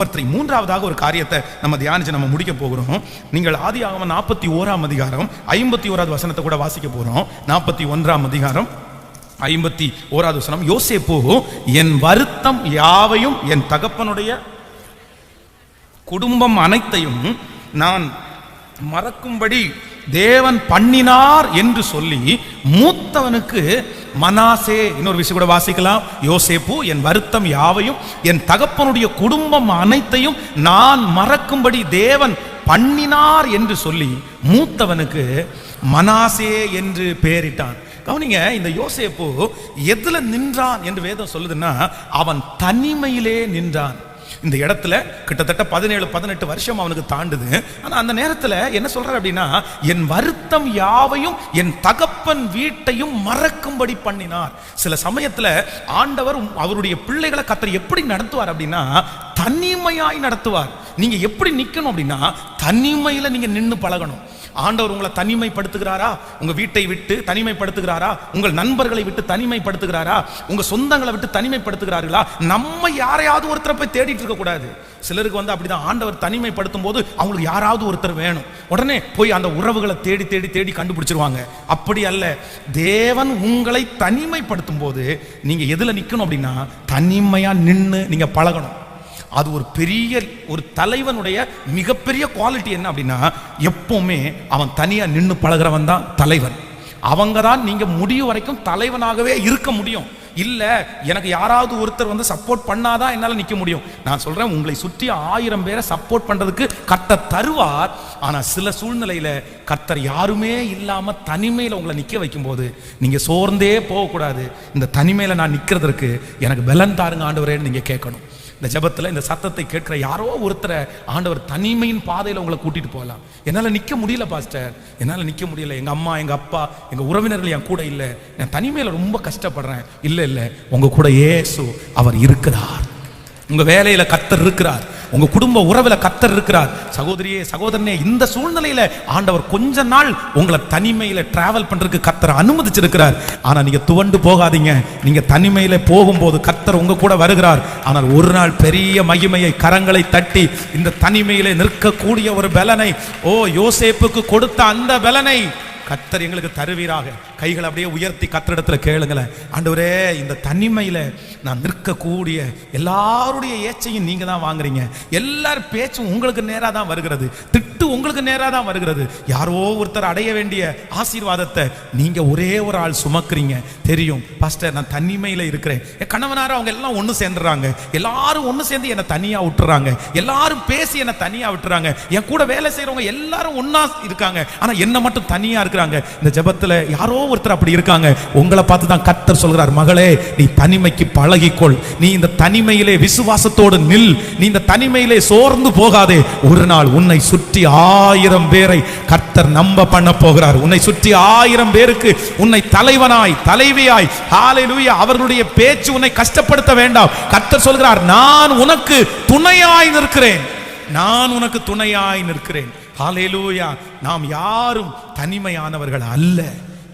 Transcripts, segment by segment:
மூன்றாவதாக ஒரு காரியத்தை நம்ம தியானிச்சு நம்ம முடிக்க போகிறோம். நீங்கள் ஆதியாகமம் 41ஆம் அதிகாரம் 51வது வசனத்தை கூட வாசிக்க போறோம். 41ஆம் அதிகாரம் 51வது வசனம். யோசேப்பு, என் வருத்தம் யாவையும் என் தகப்பனுடைய குடும்பம் அனைத்தையும் நான் மறக்கும்படி தேவன் பண்ணினார் என்று சொல்லி மூத்தவனுக்கு மனாசே, இன்னொரு விஷயம் கூட வாசிக்கலாம். யோசேப்பு, என் வருத்தம் யாவையும் என் தகப்பனுடைய குடும்பம் அனைத்தையும் நான் மறக்கும்படி தேவன் பண்ணினார் என்று சொல்லி மூத்தவனுக்கு மனாசே என்று பெயரிட்டான். கவனிங்க, இந்த யோசேப்பு எதுல நின்றான் என்று வேதம் சொல்லுதுன்னா, அவன் தனிமையிலே நின்றான். இந்த இடத்துல கிட்டத்தட்ட 17-18 வருஷம் அவனுக்கு தாண்டுது. ஆனா அந்த நேரத்துல என்ன சொல்றார் அப்படின்னா, என் வருத்தம் யாவையும் என் தகப்பன் வீட்டையும் மறக்கும்படி பண்ணினார். சில சமயத்துல ஆண்டவர் அவருடைய பிள்ளைகளை கர்த்தர் எப்படி நடத்துவார் அப்படின்னா, தனிமையாய் நடத்துவார். நீங்க எப்படி நிக்கணும் அப்படின்னா, தனிமையில நீங்க நின்னு பழகணும். ஆண்டவர் உங்களை தனிமைப்படுத்துகிறாரா? உங்க வீட்டை விட்டு தனிமைப்படுத்துகிறாரா? உங்கள் நண்பர்களை விட்டு தனிமைப்படுத்துகிறாரா? உங்க சொந்தங்களை விட்டு தனிமைப்படுத்துகிறார்களா? நம்ம யாரையாவது ஒருத்தரை போய் தேடிட்டு இருக்க கூடாது. சிலருக்கு அப்படிதான், ஆண்டவர் தனிமைப்படுத்தும் போது அவங்களுக்கு யாராவது ஒருத்தர் வேணும். உடனே போய் அந்த உறவுகளை தேடி தேடி தேடி கண்டுபிடிச்சிருவாங்க. அப்படி அல்ல, தேவன் உங்களை தனிமைப்படுத்தும் போது நீங்க எதுல நிக்கணும் அப்படின்னா, தனிமையா நின்று நீங்க பழகணும். அது ஒரு பெரிய ஒரு தலைவனுடைய மிகப்பெரிய குவாலிட்டி என்ன அப்படின்னா, எப்பவுமே அவன் தனியா நின்று பழகிறவன் தான் தலைவன். அவங்க தான் நீங்க முடிவு வரைக்கும் தலைவனாகவே இருக்க முடியும். இல்ல எனக்கு யாராவது ஒருத்தர் சப்போர்ட் பண்ணாதான் என்னால நிக்க முடியும். நான் சொல்றேன், உங்களை சுற்றி 1000 பேரை சப்போர்ட் பண்றதுக்கு கர்த்தர் தருவார். ஆனா சில சூழ்நிலையில கர்த்தர் யாருமே இல்லாம தனிமையில உங்களை நிக்க வைக்கும் போது நீங்க சோர்ந்தே போக கூடாது. இந்த தனிமையில நான் நிக்கிறதுக்கு எனக்கு பலன் தாருங்க ஆண்டவரேன்னு நீங்க கேட்கணும். இந்த ஜெபத்தில் இந்த சத்தத்தை கேட்கிற யாரோ ஒருத்தரை ஆண்டவர் தனிமையின் பாதையில் உங்களை கூட்டிட்டு போகலாம். என்னால் நிற்க முடியல பாஸ்டர், என்னால் நிற்க முடியல, எங்கள் அம்மா எங்கள் அப்பா எங்கள் உறவினர்கள் என் கூட இல்லை, நான் தனிமையில் ரொம்ப கஷ்டப்படுறேன். இல்லை இல்லை, உங்கள் கூட இயேசு அவர் இருக்கிறார். உங்கள் வேலையில் கர்த்தர் இருக்கிறார், உங்க குடும்ப உறவுல கர்த்தர் இருக்கிறார். சகோதரியே சகோதரனே, இந்த சூழ்நிலையில ஆண்டவர் கொஞ்ச நாள் உங்களை தனிமையில டிராவல் பண்றதுக்கு கர்த்தர் அனுமதிச்சிருக்கிறார். ஆனா நீங்க துவண்டு போகாதீங்க. நீங்க தனிமையில போகும்போது கர்த்தர் உங்க கூட வருகிறார். ஆனால் ஒரு நாள் பெரிய மகிமையை கரங்களை தட்டி இந்த தனிமையில நிற்கக்கூடிய ஒரு பலனை, யோசேப்புக்கு கொடுத்த அந்த பலனை கர்த்தர் எங்களுக்கு தருவீராக. கைகளை அப்படியே உயர்த்தி கர்த்தரிடத்துல கேளுங்களேன். ஆண்டவரே, இந்த தனிமையில நான் நிற்கக்கூடிய எல்லாருடைய ஏச்சையும் நீங்க தான் வாங்குறீங்க. எல்லார் பேச்சும் உங்களுக்கு நேரா தான் வருகிறது, திட்டு உங்களுக்கு நேரா தான் வருகிறது. யாரோ ஒருத்தர் அடைய வேண்டிய ஆசீர்வாதத்தை நீங்க ஒரே ஒரு ஆள் சுமக்குறீங்க. தெரியும் பாஸ்டர், நான் தனிமையில இருக்கிறேன். என் கணவனார அவங்க எல்லாம் ஒண்ணு சேர்ந்துறாங்க, எல்லாரும் ஒண்ணு சேர்ந்து என்னை தனியா விட்டுறாங்க, எல்லாரும் பேசி என்னை தனியா விட்டுறாங்க. என் கூட வேலை செய்யறவங்க எல்லாரும் ஒன்னா இருக்காங்க, ஆனா என்ன மட்டும் தனியா இருக்கிறாங்க. இந்த ஜெபத்துல யாரோ ஒருத்தர் அப்படி இருக்காங்க. உங்களை பார்த்து தான் கர்த்தர் சொல்கிறார், மகளே நீ தனிமைக்கு பழகிக்கொள், நீ இந்த தனிமையிலே விசுவாசத்தோடு நில், நீ இந்த தனிமையிலே சோர்ந்து போகாதே. ஒரு நாள் உன்னை சுற்றி 1000 பேரை கர்த்தர் நம்ப பண்ண போகிறார். உன்னை சுற்றி 1000 பேருக்கு உன்னை தலைவனாய் தலைவியாய், ஹல்லேலூயா, அவர்களுடைய பேச்சு உன்னை கஷ்டப்படுத்த வேண்டாம். கர்த்தர் சொல்கிறார், நான் உனக்கு துணையாய் நிற்கிறேன், நான் உனக்கு துணையாய் நிற்கிறேன். ஹல்லேலூயா. நாம் யாரும் தனிமையானவர்கள் அல்ல.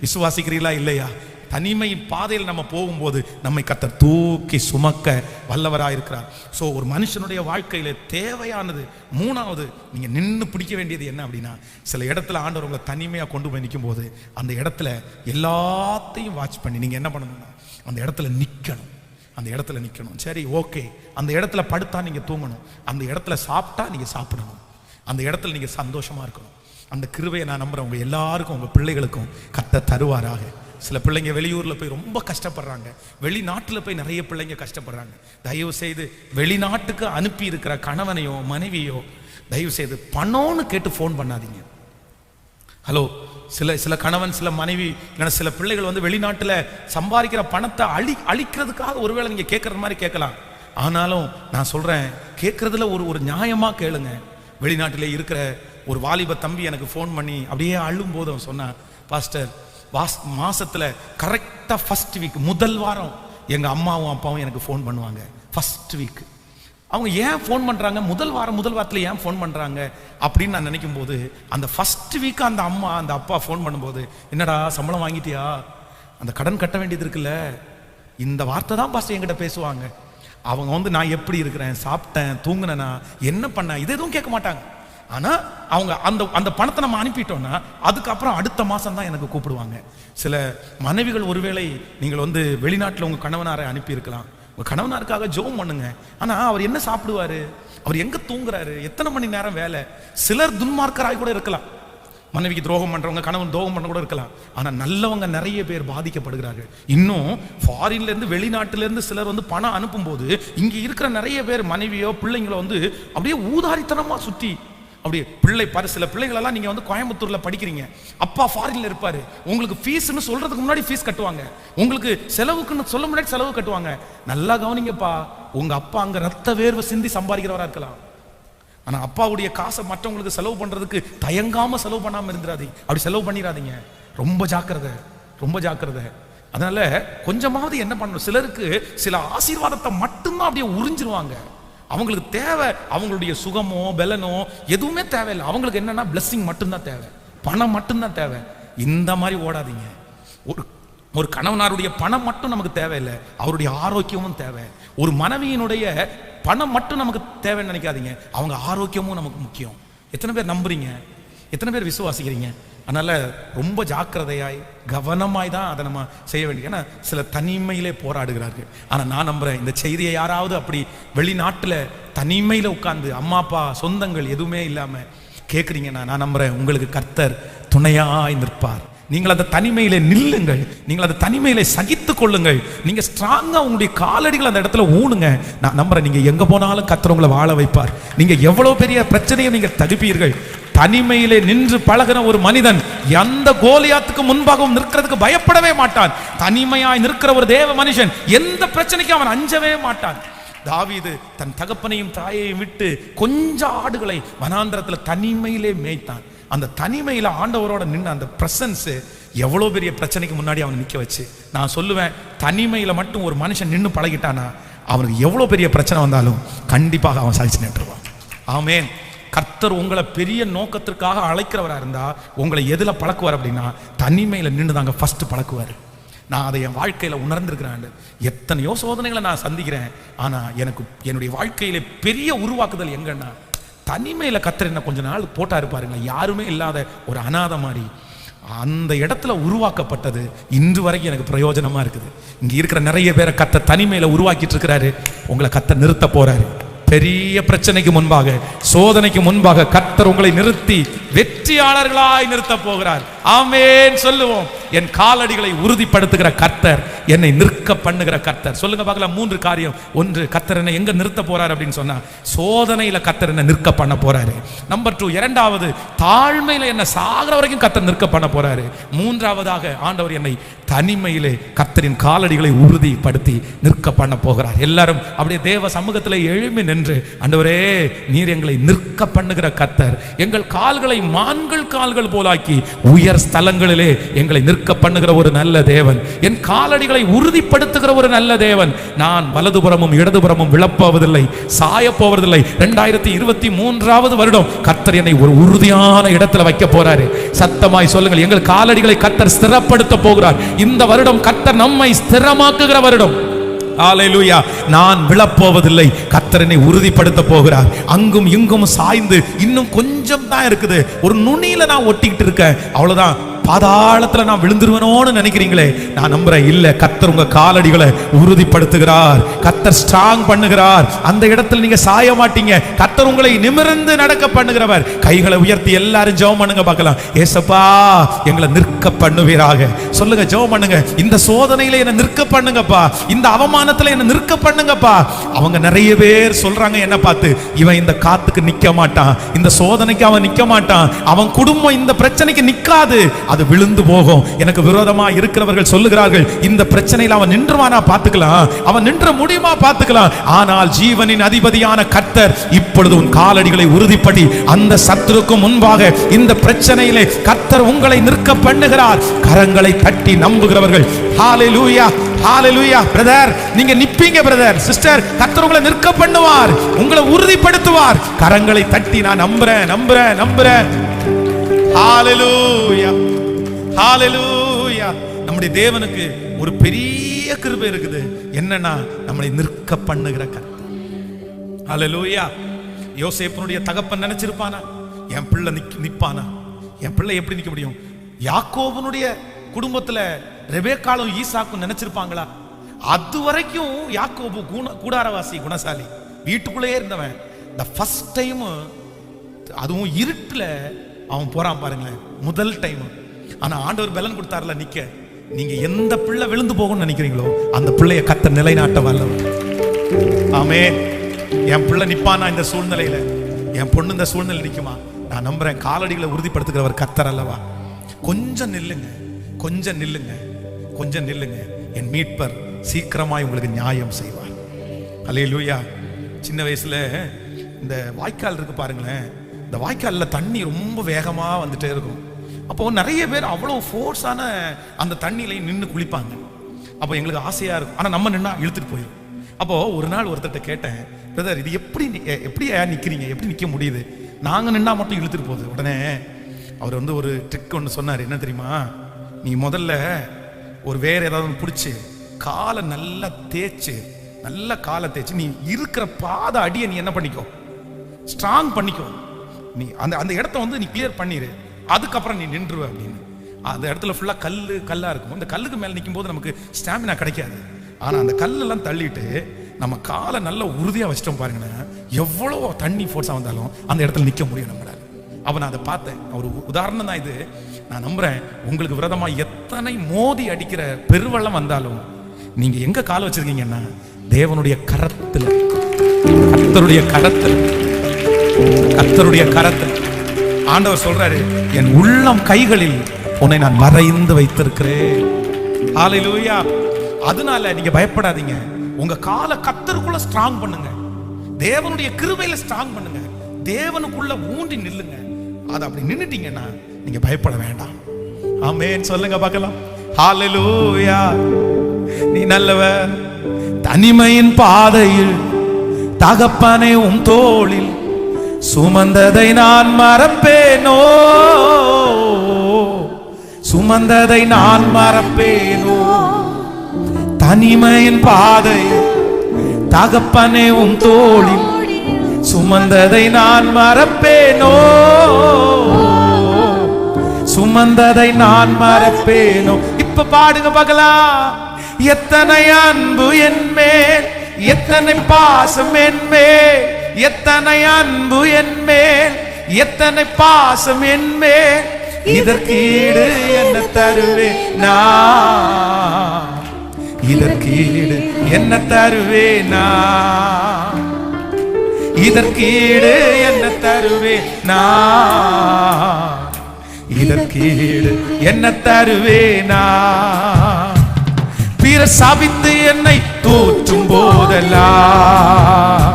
விசுவாசிக்கிறீர்களா இல்லையா? தனிமையின் பாதையில் நம்ம போகும்போது நம்மை கர்த்தர் தூக்கி சுமக்க வல்லவராயிருக்கிறார். ஸோ ஒரு மனுஷனுடைய வாழ்க்கையில தேவையானது மூணாவது, நீங்க நின்று பிடிக்க வேண்டியது என்ன அப்படின்னா, சில இடத்துல ஆண்டவர் உங்களை தனிமையாக கொண்டு போய் நிற்கும் போது அந்த இடத்துல எல்லாத்தையும் வாட்ச் பண்ணி நீங்க என்ன பண்ணணும்னா, அந்த இடத்துல நிற்கணும். அந்த இடத்துல நிற்கணும். சரி, ஓகே, அந்த இடத்துல படுத்தா நீங்க தூங்கணும், அந்த இடத்துல சாப்பிட்டா நீங்க சாப்பிடணும், அந்த இடத்துல நீங்க சந்தோஷமா இருக்கணும். அந்த கிருபையை நான் நம்புறேன் உங்க எல்லாருக்கும், உங்க பிள்ளைகளுக்கும் கர்த்தர் தருவாராக. சில பிள்ளைங்க வெளியூர்ல போய் ரொம்ப கஷ்டப்படுறாங்க, வெளிநாட்டுல போய் நிறைய பிள்ளைங்க கஷ்டப்படுறாங்க. தயவு செய்து வெளிநாட்டுக்கு அனுப்பி இருக்கிற கணவனையோ மனைவியோ தயவு செய்து பணம்னு கேட்டு போன் பண்ணாதீங்க. ஹலோ, சில கணவன் சில மனைவி இல்லைன்னா சில பிள்ளைகள் வெளிநாட்டுல சம்பாதிக்கிற பணத்தை அழிக்கிறதுக்காக ஒருவேளை நீங்க கேட்கற மாதிரி கேட்கலாம். ஆனாலும் நான் சொல்றேன், கேட்கறதுல ஒரு நியாயமா கேளுங்க. வெளிநாட்டிலே இருக்கிற ஒரு வாலிப தம்பி எனக்கு ஃபோன் பண்ணி அப்படியே அழும் போது அவன் சொன்னான், பாஸ்டர், மாசத்துல கரெக்டா ஃபர்ஸ்ட் வீக் முதல் வாரம் எங்க அம்மாவும் அப்பாவும் எனக்கு ஃபோன் பண்ணுவாங்க. ஃபர்ஸ்ட் வீக் அவங்க ஏன் ஃபோன் பண்றாங்க, முதல் வாரத்துல ஏன் ஃபோன் பண்றாங்க அப்படின்னு நான் நினைக்கும் போது, அந்த ஃபர்ஸ்ட் வீக் அந்த அம்மா அந்த அப்பா ஃபோன் பண்ணும்போது, என்னடா சம்பளம் வாங்கிட்டியா, அந்த கடன் கட்ட வேண்டியது இருக்குல்ல, இந்த வார்த்தை தான் பாஸ்டர் என்கிட்ட பேசுவாங்க. அவங்க நான் எப்படி இருக்கிறேன், சாப்பிட்டேன், தூங்கினேனா, என்ன பண்ண, இது எதுவும் கேட்க மாட்டாங்க. ஆனா அவங்க அந்த பணத்தை நம்ம அனுப்பிட்டோம்னா அதுக்கப்புறம் அடுத்த மாசம் தான் எனக்கு கூப்பிடுவாங்க. சில மனைவிகள், ஒருவேளை நீங்கள் வெளிநாட்டில் உங்க கணவனாரை அனுப்பி இருக்கலாம். உங்க கணவனாருக்காக ஜெபம் பண்ணுங்க. ஆனா அவர் என்ன சாப்பிடுவாரு, அவர் எங்க தூங்குறாரு, எத்தனை மணி நேரம் வேலை. சிலர் துன்மார்க்கராய் கூட இருக்கலாம், மனைவிக்கு துரோகம் பண்றவங்க, கணவன் துரோகம் பண்ண கூட இருக்கலாம். ஆனா நல்லவங்க நிறைய பேர் பாதிக்கப்படுகிறார்கள். இன்னும் ஃபாரின்ல இருந்து, வெளிநாட்டில இருந்து சிலர் பணம் அனுப்பும் போது இங்க இருக்கிற நிறைய பேர் மனைவியோ பிள்ளைங்களோ அப்படியே ஊதாரித்தனமா சுத்தி அப்படியே சில பிள்ளைகள் எல்லாம் நீங்க கோயம்புத்தூர்ல படிக்கிறீங்க, அப்பா ஃபாரின்ல இருப்பாரு, உங்களுக்கு ஃபீஸ்னு சொல்றதுக்கு முன்னாடி ஃபீஸ் கட்டுவாங்க, உங்களுக்கு செலவுக்குன்னு சொல்ல முன்னாடி செலவு கட்டுவாங்க. நல்லா கவனிங்கப்பா, உங்க அப்பா அங்க ரத்த வேர்வை சிந்தி சம்பாதிக்கிறவரா இருக்கலாம். ஆனா அப்பாவுடைய காசை மற்றவங்களுக்கு செலவு பண்றதுக்கு தயங்காம செலவு பண்ணாம இருந்துராதீங்க. அப்படி செலவு பண்ணிடாதீங்க. ரொம்ப ஜாக்கிரதை, ரொம்ப ஜாக்கிரதை. அதனால கொஞ்சமாவது என்ன பண்ணணும், சிலருக்கு சில ஆசீர்வாதத்தை மட்டும்தான் அப்படியே உறிஞ்சிருவாங்க. அவங்களுக்கு தேவை அவங்களுடைய சுகமோ பலனோ எதுவுமே தேவையில்லை. அவங்களுக்கு என்னன்னா பிளெஸிங் மட்டும்தான் தேவை, பணம் மட்டும்தான் தேவை. இந்த மாதிரி ஓடாதீங்க. ஒரு கணவனாருடைய பணம் மட்டும் நமக்கு தேவையில்லை, அவருடைய ஆரோக்கியமும் தேவை. ஒரு மனைவியினுடைய பணம் மட்டும் நமக்கு தேவைன்னு நினைக்காதீங்க, அவங்க ஆரோக்கியமும் நமக்கு முக்கியம். எத்தனை பேர் நம்புறீங்க, எத்தனை பேர் விசுவாசிக்கிறீங்க? அதனால ரொம்ப ஜாக்கிரதையாய் கவனமாய் தான் அதை நம்ம செய்ய வேண்டிய. ஏன்னா சில தனிமையிலே போராடுகிறார்கள். ஆனா நான் நம்புறேன், இந்த செய்தியை யாராவது அப்படி வெளிநாட்டுல தனிமையில உட்கார்ந்து அம்மா அப்பா சொந்தங்கள் எதுவுமே இல்லாம கேட்குறீங்கன்னா நான் நம்புறேன் உங்களுக்கு கர்த்தர் துணையாய் நிற்பார். நீங்கள் அந்த தனிமையிலே நில்லுங்கள், நீங்கள் அந்த தனிமையிலே சகித்துக் கொள்ளுங்கள். நீங்க ஸ்ட்ராங்கா உங்களுடைய காலடிகள் அந்த இடத்துல ஊனுங்க. நான் நம்புறேன் நீங்க எங்க போனாலும் கர்த்தர் உங்களை வாழ வைப்பார். நீங்க எவ்வளவு பெரிய பிரச்சனையை நீங்க தடுப்பீர்கள். தனிமையிலே நின்று பழகின ஒரு மனிதன் எந்த கோலியாத்துக்கு முன்பாகவும் நிற்கிறதுக்கு பயப்படவே மாட்டான். தனிமையாய் நிற்கிற ஒரு தேவ மனுஷன் எந்த பிரச்சனைக்கும் அவன் அஞ்சவே மாட்டான். தாவீது தன் தகப்பனையும் தாயையும் விட்டு கொஞ்சம் ஆடுகளை வனாந்திரத்துல தனிமையிலே மேய்த்தான். அந்த தனிமையில ஆண்டவரோட நின்று அந்த பிரசன்ஸ் எவ்வளவு பெரிய பிரச்சனைக்கு முன்னாடி அவனை நிக்க வச்சு. நான் சொல்லுவேன், தனிமையில மட்டும் ஒரு மனுஷன் நின்று பழகிட்டானா அவனுக்கு எவ்வளவு பெரிய பிரச்சனை வந்தாலும் கண்டிப்பாக அவன் சாதிச்சு நின்றுவான். ஆமென். கர்த்தர் உங்களை பெரிய நோக்கத்திற்காக அழைக்கிறவரா இருந்தா உங்களை எதுல பழக்குவார் அப்படின்னா தனிமையில நின்று தாங்க ஃபர்ஸ்ட் பழக்குவார். நான் அதை என் வாழ்க்கையில உணர்ந்திருக்கிறேன். எத்தனையோ சோதனைகளை நான் சந்திக்கிறேன். ஆனா எனக்கு என்னுடைய வாழ்க்கையில பெரிய உருவாக்குதல் எங்கன்னா தனிமையில கர்த்தர் என்ன கொஞ்ச நாள் போட்டா இருப்பாருங்க, யாருமே இல்லாத ஒரு அநாத மாதிரி. அந்த இடத்துல உருவாக்கப்பட்டது இன்று வரைக்கும் எனக்கு பிரயோஜனமா இருக்குது. இங்க இருக்கிற நிறைய பேரை கர்த்தர் தனிமையில உருவாக்கிட்டு இருக்கிறாரு. உங்களை கர்த்தர் நிறுத்த போறாரு. பெரிய பிரச்சனைக்கு முன்பாக, சோதனைக்கு முன்பாக கர்த்தர் உங்களை நிறுத்தி வெற்றியாளர்களாய் நிறுத்த போகிறார். ஆமென் சொல்லுவோம். என் காலடிகளை உறுதிப்படுத்துகிற கர்த்தர், என்னை நிற்க பண்ணுகிற கர்த்தர். சொல்லுங்க பார்க்கலாம் 3 காரியம். 1, கர்த்தர் என்னை எங்க நிறுத்த போறாரு அப்படின்னு சொன்னா சோதனையில கர்த்தர் என்ன நிற்க பண்ண போறாரு. நம்பர் 2, இரண்டாவது தாழ்மையில என்ன சாகிற வரைக்கும் கர்த்தர் நிற்க பண்ண போறாரு. மூன்றாவதாக ஆண்டவர் என்னை தனிமையிலே கர்த்தரின் காலடிகளை உறுதிப்படுத்தி நிற்க பண்ண போகிறார். எல்லாரும் அப்படியே தேவ சமூகத்தில் எழும்பி நின்று, ஆண்டவரே நீர் எங்களை நிற்க பண்ணுகிற கர்த்தர், எங்கள் கால்களை மான்கள் கால்கள் போலாக்கி உயர் ஸ்தலங்களிலே எங்களை நிற்க பண்ணுகிற ஒரு நல்ல தேவன், என் காலடிகளை உறுதிப்படுத்துகிற ஒரு நல்ல தேவன். நான் வலதுபுறமும் இடதுபுறமும் விழப்போவதில்லை, சாய போவதில்லை. 2023 வருடம் கர்த்தர் என்னை ஒரு உறுதியான இடத்துல வைக்க போறாரு. சத்தமாய் சொல்லுங்கள், எங்கள் காலடிகளை கர்த்தர் ஸ்திரப்படுத்த போகிறார். இந்த வருடம் கர்த்தர் நம்மை ஸ்திரமாக்குகிற வருடம். ஹல்லேலூயா. நான் விழப்போவதில்லை, கர்த்தர் என்னை உறுதிப்படுத்த போகிறார். அங்கும் இங்கும் சாய்ந்து இன்னும் கொஞ்சம் தான் இருக்குது, ஒரு நுனியில நான் ஒட்டிக்கிட்டு இருக்கேன், அவ்வளவுதான், பாதாளத்துல நான் விழுந்துருவனோன்னு நினைக்கிறீங்களே, நான் நம்புறேன் இல்ல. கர்த்தர் உங்க காலடிகளை உறுதிப்படுத்துகிறார், கர்த்தர் ஸ்ட்ராங் பண்ணுகிறார். அந்த இடத்துல நீங்க சாய மாட்டீங்க. கர்த்தர் உங்களை நிமிர்ந்து நடக்க பண்ணுகிறவர். கைகளை உயர்த்தி எல்லாரும் ஜெபம் பண்ணுங்க பார்க்கலாம். ஏசப்பா எங்களை நிற்க பண்ணுவீராக. சொல்லுங்க, ஜெபம் பண்ணுங்க. இந்த சோதனையில என்ன நிற்க பண்ணுங்கப்பா, இந்த அவமானத்துல என்ன நிற்க பண்ணுங்கப்பா. அவங்க நிறைய பேர் சொல்றாங்க என்ன பார்த்து, இவன் இந்த காத்துக்கு நிக்க மாட்டான், இந்த சோதனைக்கு அவன் நிக்க மாட்டான், அவன் குடும்பம் இந்த பிரச்சனைக்கு நிக்காது, அது விழுந்து போகும். எனக்கு விரோதமா இருக்கிறவர்கள் சொல்லுகிறார்கள், இந்த பிரச்சனையில அவன் நின்றுவானா பார்த்துக்கலாம், அவன் நின்ற முடியுமா பார்த்துக்கலாம். ஆனால் ஜீவனின் அதிபதியான கர்த்தர் இப்பொழுது உன் காலடிகளை உறுதிப்படி அந்த சத்துருக்கு முன்பாக இந்த பிரச்சனையிலே கர்த்தர் உங்களை நிற்க பண்ணுகிறார். கரங்களை தட்டி நம்புகிறவர்கள் ஹல்லேலூயா, ஹல்லேலூயா. பிரதர் நீங்க நிப்பீங்க, பிரதர் சிஸ்டர், கர்த்தர் உங்களை நிற்க பண்ணுவார், உங்களை உறுதிப்படுத்துவார். கரங்களை தட்டி நான் நம்புறேன், நம்புறேன், நம்புறேன். ஹல்லேலூயா, ஹல்லேலூயா. நம்முடைய தேவனுக்கு ஒரு பெரிய கிருபை இருக்குது. என்னன்னா நம்மளை நிற்க பண்ணுகிற கர்த்தர். ஹல்லேலூயா. யோசேப்புனுடைய தகப்பன் நினைச்சிருப்பானா என் பிள்ளை நிப்பானா? என் பிள்ளை எப்படி நிக்க முடியும்? யாக்கோபனுடைய குடும்பத்துல ரெபேக்காலும் ஈசாக்கும் நினைச்சிருப்பாங்களா? அது வரைக்கும் யாக்கோபு கூடாரவாசி, குணசாலி, வீட்டுக்குள்ளேயே இருந்தவன். த ஃபர்ஸ்ட் டைம், அதுவும் இருட்டுல அவன் போறான் பாருங்களேன், முதல் டைம். ஆனா ஆண்டவர் பலன் கொடுத்தாருல நிக்க. நீங்க எந்த பிள்ளை விழுந்து போகும்னு நினைக்கிறீங்களோ அந்த பிள்ளைய கர்த்தர் நிலைநாட்ட வல்லவர். ஆமென். என் பிள்ளை நிப்பானா இந்த சூழ்நிலையில? என் பொண்ணு இந்த சூழ்நிலை நிக்குமா? நான் நம்புறேன். காலடிகளை உறுதிப்படுத்துகிறவர் கர்த்தர் அல்லவா? கொஞ்சம் நில்லுங்க, கொஞ்சம் நில்லுங்க, கொஞ்சம் நில்லுங்க. என் மீட்பர் சீக்கிரமாய் உங்களுக்கு நியாயம் செய்வார். அல்லேலூயா. சின்ன வயசுல இந்த வாய்க்கால் இருக்கு பாருங்களேன், இந்த வாய்க்காலில் தண்ணி ரொம்ப வேகமா வந்துட்டே இருக்கும். அப்போ நிறைய பேர் அவ்வளோ ஃபோர்ஸான அந்த தண்ணியில நின்று குளிப்பாங்க. அப்போ எங்களுக்கு ஆசையா இருக்கும், ஆனா நம்ம நின்னா இழுத்துட்டு போயிடும். அப்போ ஒரு நாள் ஒருத்தர்கிட்ட கேட்டேன், பிரதர் இது எப்படி நிக்கிறீங்க, எப்படி நிக்க முடியுது? நாங்க நின்னா மட்டும் இழுத்துட்டு போகுது. உடனே அவர் ஒரு ட்ரிக் ஒன்று சொன்னார். என்ன தெரியுமா? நீ முதல்ல ஒரு வேற ஏதாவது பிடிச்சி காலை நல்லா தேய்ச்சு, நல்ல காலை தேய்ச்சி நீ இருக்கிற பாத அடியை நீ என்ன பண்ணிக்கோ, ஸ்ட்ராங் பண்ணிக்கோ. நீ அந்த இடத்த நீ கிளியர் பண்ணிடு, அதுக்கப்புறம் நீ நின்றுவ அப்படின்னு. அந்த இடத்துல ஃபுல்லா கல்லா இருக்கும். அந்த கல்லுக்கு மேல நிற்கும் போது நமக்கு ஸ்டாமினா கிடைக்காது. ஆனா அந்த கல்லெல்லாம் தள்ளிட்டு நம்ம காலை நல்ல உறுதியா வச்சிட்டோம் பாருங்கன்னா, எவ்வளவு தண்ணி ஃபோர்ஸா வந்தாலும் அந்த இடத்துல நிக்க முடியும் நம்மளால. அப்ப நான் அதை பார்த்தேன். ஒரு உதாரணம் தான் இது. நான் நம்புறேன் உங்களுக்கு விரதமா எத்தனை மோதி அடிக்கிற பெருவெள்ளம் வந்தாலும் நீங்க எங்க கால் வச்சிருக்கீங்கன்னா தேவனுடைய கரத்துல, கர்த்தருடைய கரத்துல, கர்த்தருடைய கரத்துல. ஆண்டவர் சொல்றாரு, என் உள்ளம் கைகளில் உன்னை நான் மறைந்து வைத்திருக்கிறேன். ஹல்லேலூயா. அதனால நீங்க பயப்படாதீங்க. உங்க காலை கர்த்தருக்குள்ள ஸ்ட்ராங் பண்ணுங்க, தேவனுடைய கிருபையில ஸ்ட்ராங் பண்ணுங்க, தேவனுக்குள்ள ஊன்றி நில்லுங்க. அது அப்படி நின்னுட்டீங்கன்னா நீங்க பயப்பட வேண்டாம். ஆமென் சொல்லுங்க பார்க்கலாம். ஹல்லேலூயா. நீ நல்லவர். தனிமையின் பாதையில் தகப்பனே உம் தோளில் சுமந்ததை நான் மறப்பேனோ, சுமந்ததை நான் மறப்பேனோ. தனிமையின் பாதையில் தகப்பனே உம் தோளில் சுமந்ததை நான் மறப்பேனோ, சுமந்ததை நான் மறப்பேனோ. இப்ப பாடுங்க பார்க்கலாம். எத்தனை அன்பு என் மேல், எத்தனை பாசம் என் மேல், எத்தனை அன்பு என் மேல், எத்தனை பாசம் என் மேல். இதற்கீடு என்ன தருவேன் நான், இதற்கீடு என்ன தருவேன் நான், இதற்கீடு என்ன தருவேன் நான், இதற்கீடு என்ன தருவேன் நான். பிற சபித்து என்னை தூற்றும் போதெல்லாம்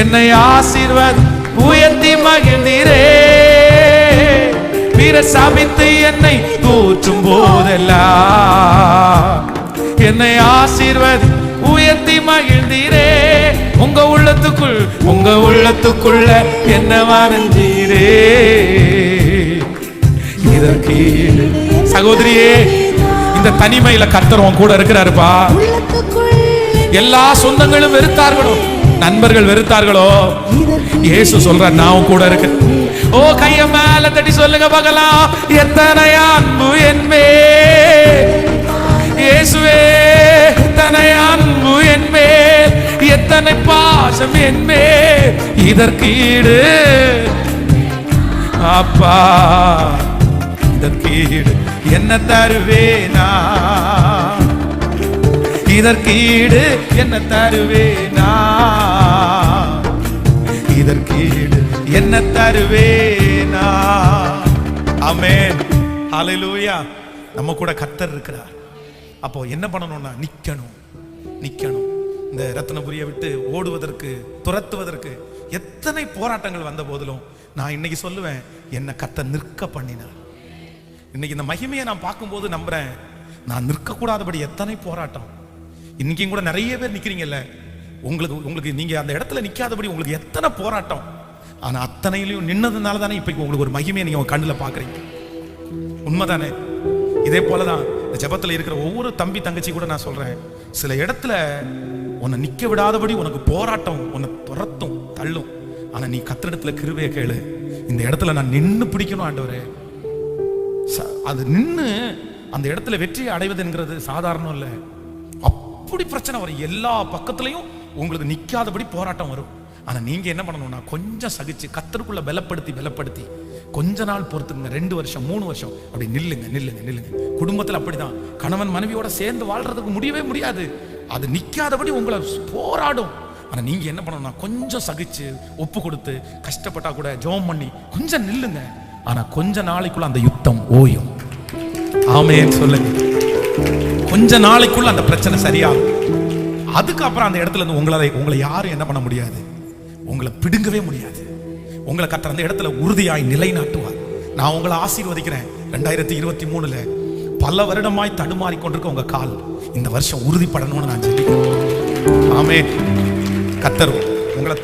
என்னை ஆசீர்வாத உயர்த்தி மகிழ்ந்தீரே. பிற சபித்து என்னை தூற்றும் போதெல்லாம் என்னை ஆசீர்வாத உயர்த்தி மகிழ்ந்தீரே. உங்க உள்ளத்துக்குள்ள என்ன வரைஞ்சீரே. இதற்கு சகோதரியே, இந்த தனிமையில கர்த்தர் உன் கூட இருக்கிறாருப்பா. எல்லா சொந்தங்களும் வெறுத்தார்களோ, நண்பர்கள் வெறுத்தார்களோ, இயேசு சொல்ற நான் உன் கூட இருக்கு. ஓ கைய மேல தட்டி சொல்லுங்க பார்க்கலாம். எத்தனை அன்பு என் மேல் இயேசுவே, எத்தனை அன்பு என் மேல், எத்தனை பாசம் என் மேல். இதற்கீடு அப்பா, இதற்கீடு என்ன தருவேனா, இதற்கீடு என்ன தருவேனா, இதற்கீடு என்ன தருவேனா. ஆமென். ஹல்லேலூயா. நம்ம கூட கர்த்தர் இருக்கிறார். அப்போ என்ன பண்ணணும்னா நிக்கணும், நிக்கணும். இந்த ரத்னபுரியை விட்டு ஓடுவதற்கு, துரத்துவதற்கு எத்தனை போராட்டங்கள் வந்த போதிலும் நான் இன்னைக்கு சொல்லுவேன், என்ன கர்த்தர் நிற்க பண்ணினார். இன்னைக்கு இந்த மகிமையை நான் பார்க்கும்போது நம்புறேன், நான் நிற்கக்கூடாதபடி எத்தனை போராட்டம். இன்னைக்கும் கூட நிறைய பேர் நிக்கிறீங்கல்ல, உங்களுக்கு நீங்க அந்த இடத்துல நிக்காதபடி உங்களுக்கு எத்தனை போராட்டம். ஆனா அத்தனையிலையும் நின்னதுனால தானே இப்ப உங்களுக்கு ஒரு மகிமையை நீங்க உங்க கண்ணுல பாக்குறீங்க. உண்மைதானே? இதே போலதான் இந்த ஜெபத்துல இருக்கிற ஒவ்வொரு தம்பி தங்கச்சி கூட நான் சொல்றேன், சில இடத்துல உன்னை நிக்க விடாதபடி உனக்கு போராட்டம் உன்னை துரத்தும் தள்ளும். ஆனா நீ கத்திரிடத்துல கிருபையை கேளு, இந்த இடத்துல நான் நின்னு பிடிக்கணும் ஆண்டவரே. அது நின்னு அந்த இடத்துல வெற்றியை அடைவது என்கிறது சாதாரணம் இல்லை. அப்படி பிரச்சனை வரும், எல்லா பக்கத்துலயும் உங்களுக்கு நிக்காதபடி போராட்டம் வரும். ஆனா நீங்க என்ன பண்ணணும்னா கொஞ்சம் சகிச்சு கத்தருக்குள்ள பலப்படுத்தி கொஞ்ச நாள் பொறுத்துங்க, 2 வருஷம் 3 வருஷம் அப்படி நில்லுங்க. குடும்பத்துல அப்படிதான், கணவன் மனைவியோட சேர்ந்து வாழ்றதுக்கு முடியவே முடியாது, அது நிக்காதபடி உங்களை போராடும். ஆனா நீங்க என்ன பண்ணணும்னா கொஞ்சம் சகிச்சு ஒப்பு கொடுத்து கஷ்டப்பட்டா கூட ஜெபம் பண்ணி கொஞ்சம் நில்லுங்க. ஆனா கொஞ்ச நாளைக்குள்ள அந்த யுத்தம் ஓயும். ஆமென் சொல்லுங்க. கொஞ்ச நாளைக்குள்ள அந்த பிரச்சனை சரியாகும். அதுக்கப்புறம் அந்த இடத்துல இருந்து உங்களை யாரும் என்ன பண்ண முடியாது, உங்களை பிடுங்கவே முடியாது. உங்களை கர்த்தர் அந்த இடத்துல உறுதியாய் நிலைநாட்டுவார். நான் உங்களை ஆசீர்வதிக்கிறேன். 2023 பல வருடமாய் தடுமாறி கொண்டிருக்க உங்க கால் இந்த வருஷம் உறுதிப்படணும்னு நான் சொல்லிக்கிறேன். ஆமென். கர்த்தர் உங்களை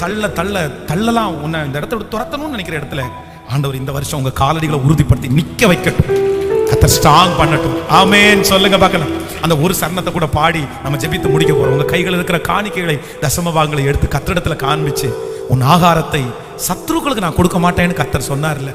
தள்ளலாம், உன்னை இந்த இடத்துல துரத்தணும்னு நினைக்கிற இடத்துல ஆண்டவர் இந்த வருஷம் உங்க காலடிகளை உறுதிப்படுத்தி நிக்க வைக்கட்டும். கர்த்தர் ஸ்ட்ராங் பண்ணட்டும். ஆமென் சொல்லுங்க பார்க்கலாம். அந்த ஒரு சரணத்தை கூட பாடி நம்ம ஜெபித்து முடிக்க போறோம். உங்க கைகள் இருக்கிற காணிக்கைகளை தசம பாகங்களை எடுத்து கர்த்தரிடத்துல காண்பிச்சு, உன் ஆகாரத்தை சத்துருக்களுக்கு நான் கொடுக்க மாட்டேன்னு கர்த்தர் சொன்னார்ல.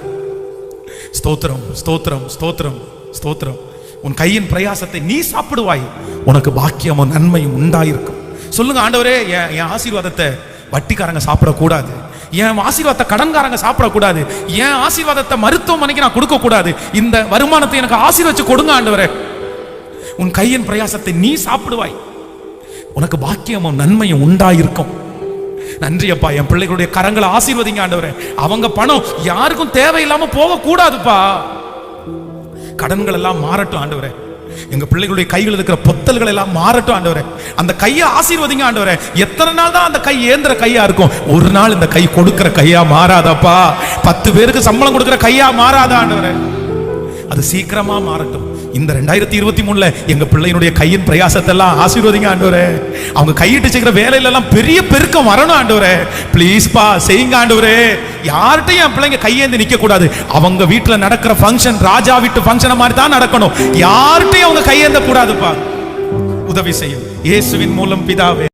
ஸ்தோத்திரம் ஸ்தோத்திரம் ஸ்தோத்திரம் ஸ்தோத்திரம். உன் கையின் பிரயாசத்தை நீ சாப்பிடுவாய், உனக்கு பாக்கியமும் நன்மையும் உண்டாயிருக்கும். சொல்லுங்க ஆண்டவரே, என் ஆசீர்வாதத்தை வட்டிக்காரங்க சாப்பிடக்கூடாது, என் ஆசீர்வாதத்தை கடன்காரங்க சாப்பிடக்கூடாது, என் ஆசீர்வாதத்தை மருத்துவமனைக்கு நான் கொடுக்க கூடாது, இந்த வருமானத்தை எனக்கு ஆசீர்வச்சு கொடுங்க ஆண்டவரே. உன் கையின் பிரயாசத்தை நீ சாப்பிடுவாய், உனக்கு பாக்கியமும் நன்மையும் உண்டாயிருக்கும். நன்றி அப்பா, என் பிள்ளைகளுடைய கரங்களை ஆசீர்வதிங்க ஆண்டவரே. அவங்க பணம் யாருக்கும் தேவையில்லாம போக கூடாதுப்பா. கடன்கள் எல்லாம் மாறட்டும் ஆண்டவரே. எங்க பிள்ளைகளுடைய கைகள் இருக்கிற பொத்தல்கள் எல்லாம் மாறட்டும் ஆண்டவரே. அந்த கையை ஆசீர்வதிங்க ஆண்டவரே. எத்தனை நாள் தான் அந்த கை ஏந்திர கையா இருக்கும்? ஒரு நாள் இந்த கை கொடுக்கிற கையா மாறாதப்பா. 10 பேருக்கு சம்பளம் கொடுக்கிற கையா மாறாதா ஆண்டவரே? அது சீக்கிரமா மாறட்டும். இந்த 2023 எங்க பிள்ளையினுடைய கையின் பிரயாசத்தை எல்லாம் ஆசீர்வதிங்க ஆண்டவரே. அவங்க கையிட்டு செய்கிற வேலையில எல்லாம் பெரிய பெருக்கம் வரணும் ஆண்டவரே. ப்ளீஸ் பா செய்யுங்க ஆண்டவரே. யார்கிட்டையும் என் பிள்ளைங்க கையேந்து நிக்க கூடாது. அவங்க வீட்டுல நடக்கிற ஃபங்க்ஷன் ராஜா வீட்டு ஃபங்க்ஷன் மாதிரி தான் நடக்கணும். யார்கிட்டையும் அவங்க கையேந்த கூடாதுப்பா. உதவி செய்யும் இயேசுவின் மூலம் பிதாவே.